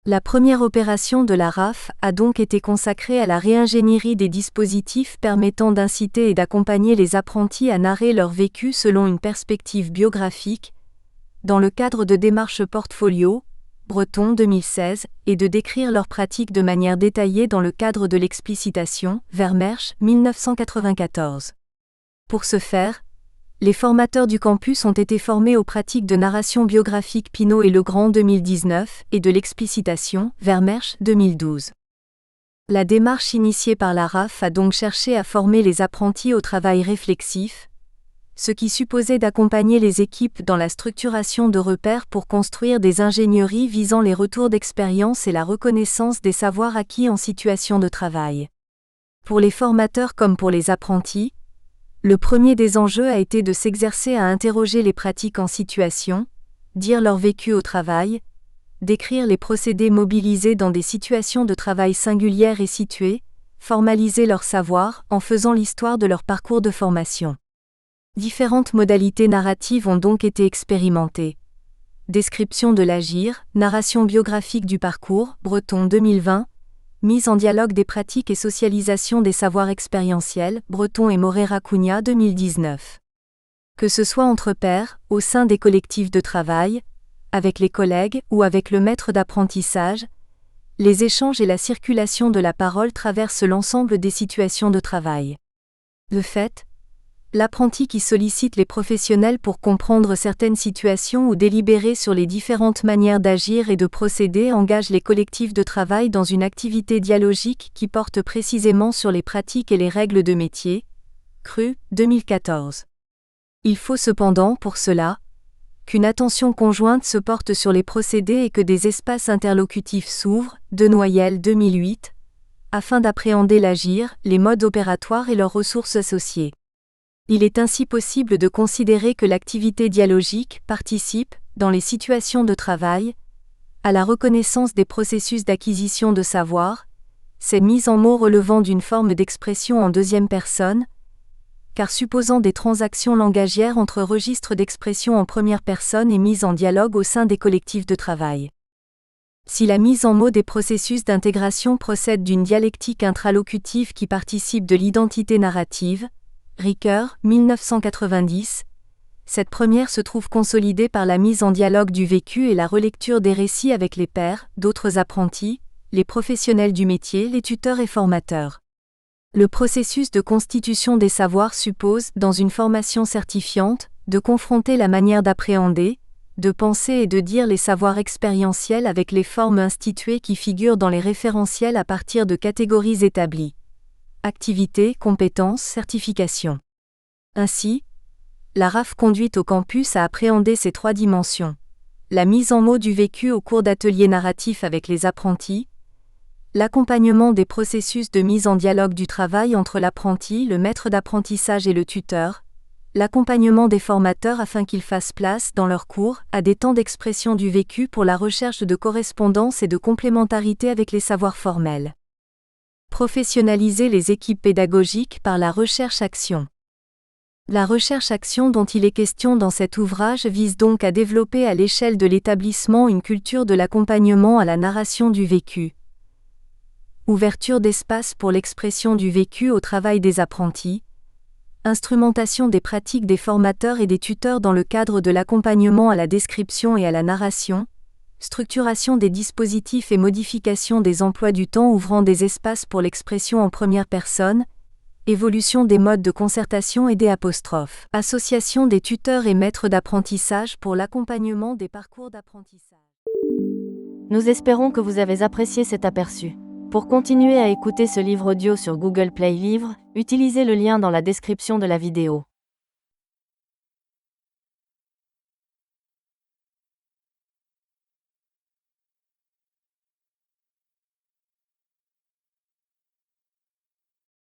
La première opération de la RAF a donc été consacrée à la réingénierie des dispositifs permettant d'inciter et d'accompagner les apprentis à narrer leur vécu selon une perspective biographique, dans le cadre de démarches portfolio, Breton 2016, et de décrire leurs pratiques de manière détaillée dans le cadre de l'explicitation, Vermersch 1994. Pour ce faire, les formateurs du campus ont été formés aux pratiques de narration biographique Pinault et Legrand 2019 et de l'explicitation, Vermersch 2012. La démarche initiée par la RAF a donc cherché à former les apprentis au travail réflexif, ce qui supposait d'accompagner les équipes dans la structuration de repères pour construire des ingénieries visant les retours d'expérience et la reconnaissance des savoirs acquis en situation de travail. Pour les formateurs comme pour les apprentis, le premier des enjeux a été de s'exercer à interroger les pratiques en situation, dire leur vécu au travail, décrire les procédés mobilisés dans des situations de travail singulières et situées, formaliser leur savoir en faisant l'histoire de leur parcours de formation. Différentes modalités narratives ont donc été expérimentées. Description de l'agir, narration biographique du parcours, Breton 2020, mise en dialogue des pratiques et socialisation des savoirs expérientiels, Breton et Morera-Cunha 2019. Que ce soit entre pairs, au sein des collectifs de travail, avec les collègues ou avec le maître d'apprentissage, les échanges et la circulation de la parole traversent l'ensemble des situations de travail. De fait, l'apprenti qui sollicite les professionnels pour comprendre certaines situations ou délibérer sur les différentes manières d'agir et de procéder engage les collectifs de travail dans une activité dialogique qui porte précisément sur les pratiques et les règles de métier. Cru, 2014. Il faut cependant, pour cela, qu'une attention conjointe se porte sur les procédés et que des espaces interlocutifs s'ouvrent, de Noyel 2008, afin d'appréhender l'agir, les modes opératoires et leurs ressources associées. Il est ainsi possible de considérer que l'activité dialogique participe, dans les situations de travail, à la reconnaissance des processus d'acquisition de savoir, ces mises en mots relevant d'une forme d'expression en deuxième personne, car supposant des transactions langagières entre registres d'expression en première personne et mise en dialogue au sein des collectifs de travail. Si la mise en mots des processus d'intégration procède d'une dialectique intralocutive qui participe de l'identité narrative, Ricoeur, 1990, cette première se trouve consolidée par la mise en dialogue du vécu et la relecture des récits avec les pairs, d'autres apprentis, les professionnels du métier, les tuteurs et formateurs. Le processus de constitution des savoirs suppose, dans une formation certifiante, de confronter la manière d'appréhender, de penser et de dire les savoirs expérientiels avec les formes instituées qui figurent dans les référentiels à partir de catégories établies. Activité, compétences, certification. Ainsi, la RAF conduit au campus à appréhender ces trois dimensions. La mise en mots du vécu au cours d'ateliers narratifs avec les apprentis, l'accompagnement des processus de mise en dialogue du travail entre l'apprenti, le maître d'apprentissage et le tuteur, l'accompagnement des formateurs afin qu'ils fassent place, dans leurs cours, à des temps d'expression du vécu pour la recherche de correspondance et de complémentarité avec les savoirs formels. Professionnaliser les équipes pédagogiques par la recherche-action. La recherche-action dont il est question dans cet ouvrage vise donc à développer à l'échelle de l'établissement une culture de l'accompagnement à la narration du vécu. Ouverture d'espace pour l'expression du vécu au travail des apprentis, instrumentation des pratiques des formateurs et des tuteurs dans le cadre de l'accompagnement à la description et à la narration, structuration des dispositifs et modification des emplois du temps ouvrant des espaces pour l'expression en première personne, évolution des modes de concertation et des apostrophes, association des tuteurs et maîtres d'apprentissage pour l'accompagnement des parcours d'apprentissage. Nous espérons que vous avez apprécié cet aperçu. Pour continuer à écouter ce livre audio sur Google Play Livres, utilisez le lien dans la description de la vidéo.